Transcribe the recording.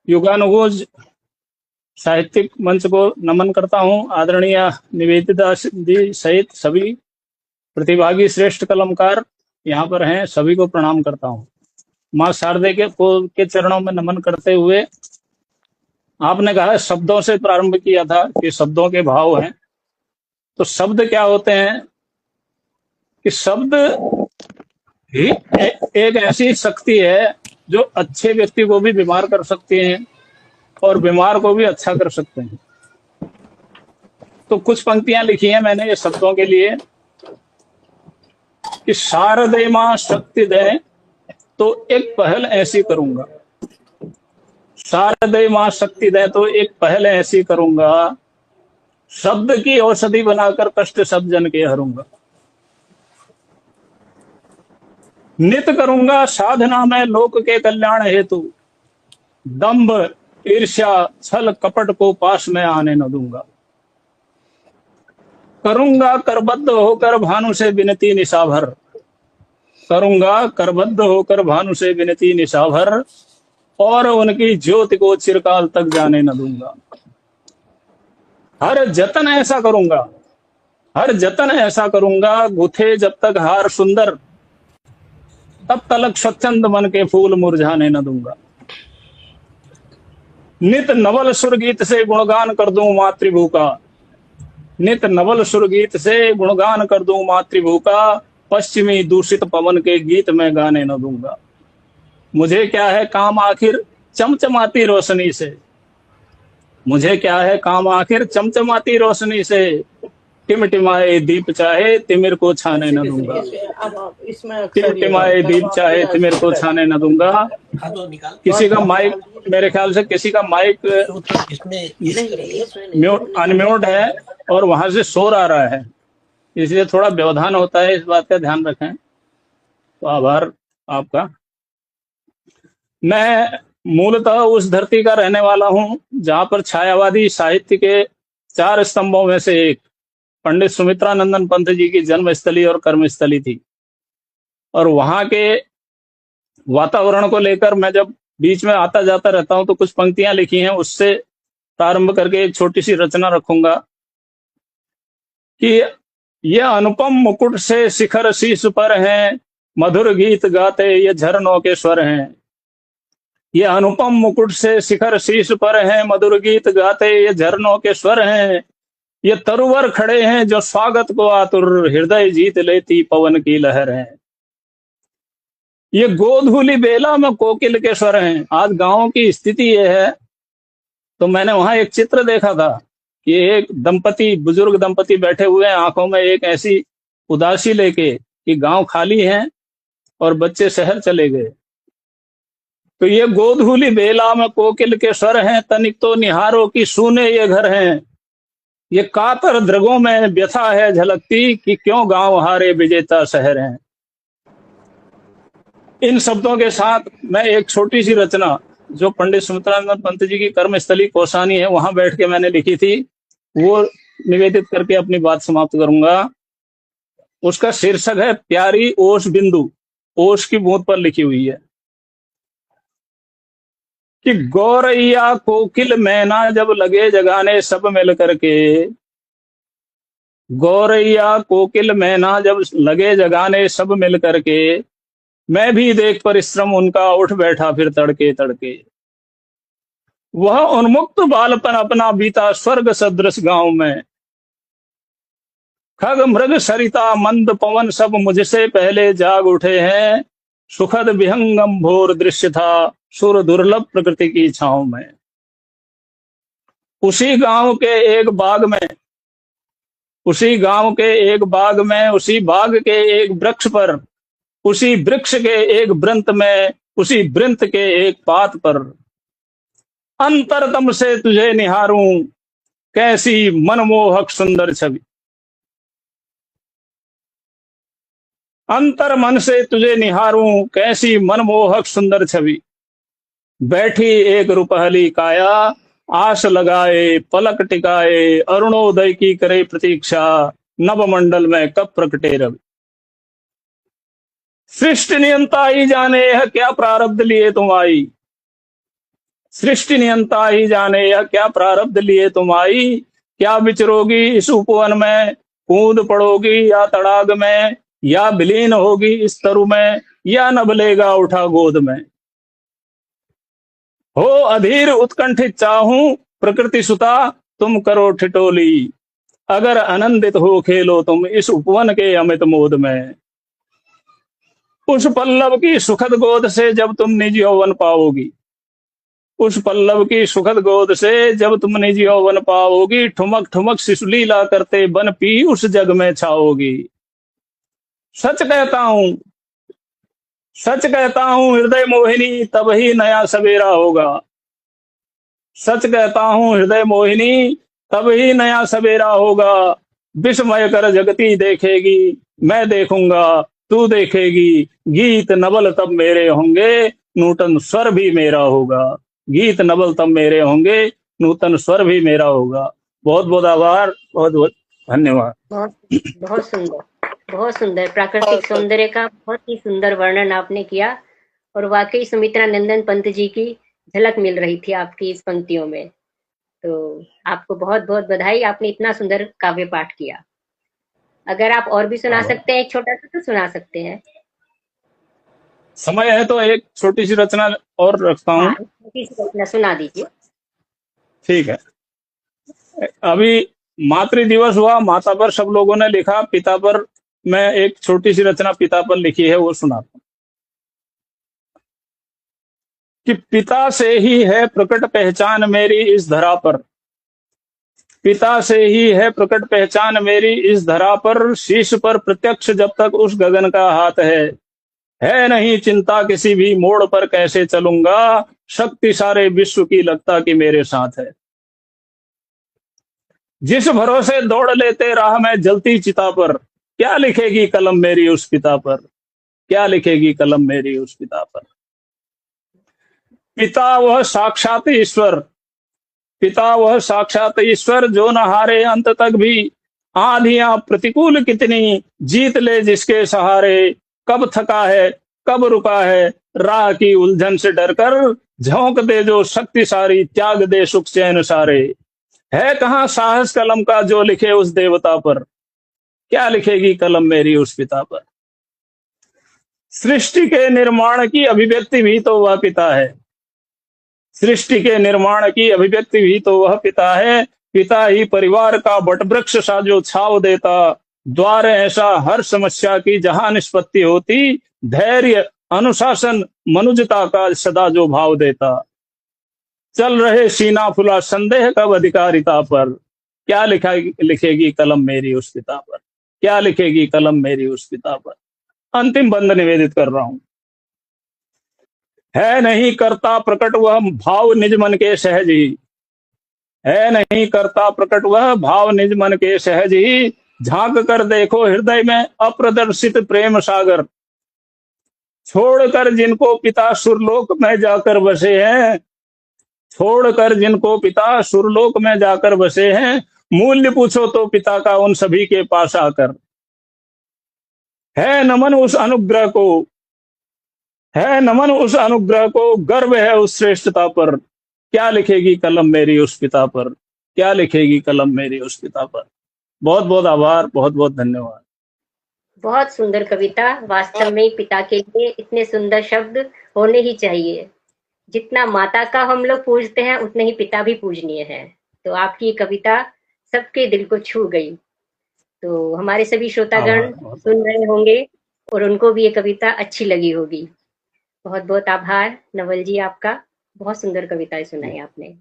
युगानुगोज साहित्यिक मंच को नमन करता हूं। आदरणीय निवेदिता जी सहित सभी प्रतिभागी श्रेष्ठ कलमकार यहाँ पर हैं, सभी को प्रणाम करता हूं। माँ शारदे के चरणों में नमन करते हुए, आपने कहा शब्दों से प्रारंभ किया था कि शब्दों के भाव हैं। तो शब्द क्या होते हैं कि शब्द ही एक ऐसी शक्ति है जो अच्छे व्यक्ति को भी बीमार कर सकती है और बीमार को भी अच्छा कर सकते हैं। तो कुछ पंक्तियां लिखी हैं मैंने ये शब्दों के लिए कि शारदे मां शक्ति दे तो एक पहल ऐसी करूंगा। शारदे मां शक्ति दे तो एक पहल ऐसी करूंगा, शब्द की औषधि बनाकर कष्ट सब जन के हरूंगा। नित करूंगा साधना में लोक के कल्याण हेतु, दंभ ईर्ष्या छल कपट को पास में आने न दूंगा। करूंगा करबद्ध होकर भानु से विनती निशाभर, करूंगा करबद्ध होकर भानु से विनती निशाभर, और उनकी ज्योति को चिरकाल तक जाने न दूंगा। हर जतन ऐसा करूंगा, हर जतन ऐसा करूंगा, गुथे जब तक हार सुंदर, तब तलक स्वच्छंद मन के फूल मुरझाने न दूंगा। नित नवल सुरगीत से गुणगान कर दूं मातृभू का, नित नवल सुरगीत से गुणगान कर दूं मातृभू का, पश्चिमी दूषित पवन के गीत में गाने न दूंगा। मुझे क्या है काम आखिर चमचमाती रोशनी से, मुझे क्या है काम आखिर चमचमाती रोशनी से, टिमटिमाए दीप चाहे तिमिर को छाने न दूंगा। टिमटिमाए दीप चाहे तिमिर को छाने न दूंगा। किसी का माइक, मेरे ख्याल से किसी का माइक अनम्यूट है और वहां से शोर आ रहा है, इसलिए थोड़ा व्यवधान होता है, इस बात का ध्यान रखें। तो आभार आपका। मैं मूलतः उस धरती का रहने वाला हूं जहां पर छायावादी साहित्य के 4 स्तंभों में से एक पंडित सुमित्रानंदन पंत जी की जन्मस्थली और कर्मस्थली थी। और वहां के वातावरण को लेकर मैं जब बीच में आता जाता रहता हूं तो कुछ पंक्तियां लिखी हैं, उससे प्रारंभ करके एक छोटी सी रचना रखूंगा कि यह अनुपम मुकुट से शिखर शीश पर हैं, मधुर गीत गाते ये झरनों के स्वर हैं। ये अनुपम मुकुट से शिखर शीश पर हैं, मधुर गीत गाते ये झरनों के स्वर हैं। ये तरुवर खड़े हैं जो स्वागत को आतुर, हृदय जीत लेती पवन की लहर है। ये गोधूली बेला में कोकिल के स्वर हैं। आज गांव की स्थिति ये है, तो मैंने वहां एक चित्र देखा था कि एक दंपति, बुजुर्ग दंपति बैठे हुए हैं, आंखों में एक ऐसी उदासी लेके कि गांव खाली है और बच्चे शहर चले गए। तो ये गोधूली बेला में कोकिल के स्वर हैं, तनिक तो निहारों की सूने ये घर हैं। ये कातर द्रगों में व्यथा है झलकती कि क्यों गांव हारे विजेता शहर हैं। इन शब्दों के साथ मैं एक छोटी सी रचना जो पंडित सुमित्रानंद पंत जी की कर्मस्थली कौसानी है, वहां बैठ के मैंने लिखी थी, वो निवेदित करके अपनी बात समाप्त करूंगा। उसका शीर्षक है प्यारी ओस बिंदु। ओस की बूंद पर लिखी हुई है कि गौरैया कोकिल मैना जब लगे जगाने सब मिल करके, गौरैया कोकिल मैना जब लगे जगाने सब मिल करके, मैं भी देख परिश्रम उनका उठ बैठा फिर तड़के तड़के। वह उन्मुक्त बालपन अपना बीता स्वर्ग सदृश गांव में, खग मृग सरिता मंद पवन सब मुझसे पहले जाग उठे हैं। सुखद विहंगम भोर दृश्य था सुर दुर्लभ प्रकृति की छांव में। उसी गांव के एक बाग में, उसी गांव के एक बाग में, उसी बाग के एक वृक्ष पर, उसी वृक्ष के एक वृंत में, उसी वृंत के एक पात पर, अंतरतम से तुझे निहारूं कैसी मनमोहक सुंदर छवि। अंतर मन से तुझे निहारूं कैसी मनमोहक सुंदर छवि। बैठी एक रुपहली काया आस लगाए पलक टिकाए, अरुणोदय की करे प्रतीक्षा नवमंडल में कब प्रकटे रवि। सृष्टि नियंता ही जाने है क्या प्रारब्ध लिए तुम आई, सृष्टि नियंता ही जाने यह क्या प्रारब्ध लिए तुम आई। क्या विचरोगी इस उपवन में, कूद पड़ोगी या तड़ाग में, या विलीन होगी इस तरु में, या नभलेगा उठा गोद में। हो अधीर उत्कंठित चाहूं प्रकृति सुता, तुम करो ठिठोली। अगर आनंदित हो खेलो तुम इस उपवन के अमित मोद में। उस पल्लव की सुखद गोद से जब तुम निज यौवन पाओगी, उस पल्लव की सुखद गोद से जब तुम निज यौवन पाओगी, ठुमक ठुमक शिशुलीला करते बन पी उस जग में छाओगी। सच कहता हूं, सच कहता हूं हृदय मोहिनी, तब ही नया सवेरा होगा। सच कहता हूं हृदय मोहिनी, तब ही नया सवेरा होगा। विस्मय कर जगती देखेगी, मैं देखूंगा तू देखेगी। गीत नवल तब मेरे होंगे, नूतन स्वर भी मेरा होगा। गीत नवल तब मेरे होंगे, नूतन स्वर भी मेरा होगा। बहुत बहुत आभार, बहुत बहुत धन्यवाद। बहुत बहुत सुंदर, बहुत सुंदर। प्राकृतिक सौंदर्य का बहुत ही सुंदर वर्णन आपने किया और वाकई सुमित्रा नंदन पंत जी की झलक मिल रही थी आपकी इस पंक्तियों में। तो आपको बहुत बहुत बधाई, आपने इतना सुंदर काव्य पाठ किया। अगर आप और भी सुना सकते हैं एक छोटा सा तो सुना सकते हैं। समय है तो एक छोटी सी रचना और रखता हूँ। हाँ, छोटी सी रचना सुना दीजिए। ठीक है। अभी मातृ दिवस हुआ, माता पर सब लोगों ने लिखा, पिता पर मैं एक छोटी सी रचना पिता पर लिखी है, वो सुनाता हूँ। कि पिता से ही है प्रकट पहचान मेरी इस धरा पर, पिता से ही है प्रकट पहचान मेरी इस धरा पर। शीश पर प्रत्यक्ष जब तक उस गगन का हाथ है नहीं चिंता किसी भी मोड़ पर कैसे चलूंगा। शक्ति सारे विश्व की लगता कि मेरे साथ है। जिस भरोसे दौड़ लेते राह में जलती चिता पर, क्या लिखेगी कलम मेरी उस पिता पर, क्या लिखेगी कलम मेरी उस पिता पर। पिता वह साक्षात ईश्वर, पिता वह साक्षात ईश्वर, जो न हारे अंत तक भी। आंधियां प्रतिकूल कितनी जीत ले जिसके सहारे। कब थका है कब रुका है राह की उलझन से डरकर। झोंक दे जो शक्ति सारी, त्याग दे सुख चैन सारे। है कहाँ साहस कलम का जो लिखे उस देवता पर, क्या लिखेगी कलम मेरी उस पिता पर। सृष्टि के निर्माण की अभिव्यक्ति भी तो वह पिता है, सृष्टि के निर्माण की अभिव्यक्ति भी तो वह पिता है। पिता ही परिवार का वटवृक्ष सा जो छाव देता। द्वार ऐसा हर समस्या की जहां निष्पत्ति होती। धैर्य अनुशासन मनुजता का सदा जो भाव देता। चल रहे सीना फुला संदेह कब अधिकारिता पर, क्या लिखेगी कलम मेरी उस पिता पर, क्या लिखेगी कलम मेरी उस पिता पर। अंतिम बंद निवेदित कर रहा हूं। है नहीं करता प्रकट वह भाव निज मन के सहज ही, है नहीं करता प्रकट वह भाव निज मन के सहज ही। झांक कर देखो हृदय में अप्रदर्शित प्रेम सागर। छोड़कर जिनको पिता सुरलोक में जाकर बसे हैं, छोड़कर जिनको पिता सुरलोक में जाकर बसे हैं। मूल्य पूछो तो पिता का उन सभी के पास आकर। है नमन उस अनुग्रह को, है नमन उस अनुग्रह को, गर्व है उस श्रेष्ठता पर। क्या लिखेगी कलम मेरी उस पिता पर, क्या लिखेगी कलम मेरी उस पिता पर। बहुत बहुत आभार, बहुत बहुत धन्यवाद। बहुत सुंदर कविता। वास्तव में पिता के लिए इतने सुंदर शब्द होने ही चाहिए। जितना माता का हम लोग पूजते हैं उतने ही पिता भी पूजनीय है। तो आपकी ये कविता सबके दिल को छू गई। तो हमारे सभी श्रोतागण सुन रहे होंगे और उनको भी ये कविता अच्छी लगी होगी। बहुत बहुत आभार नवल जी आपका, बहुत सुंदर कविताएं सुनाई आपने।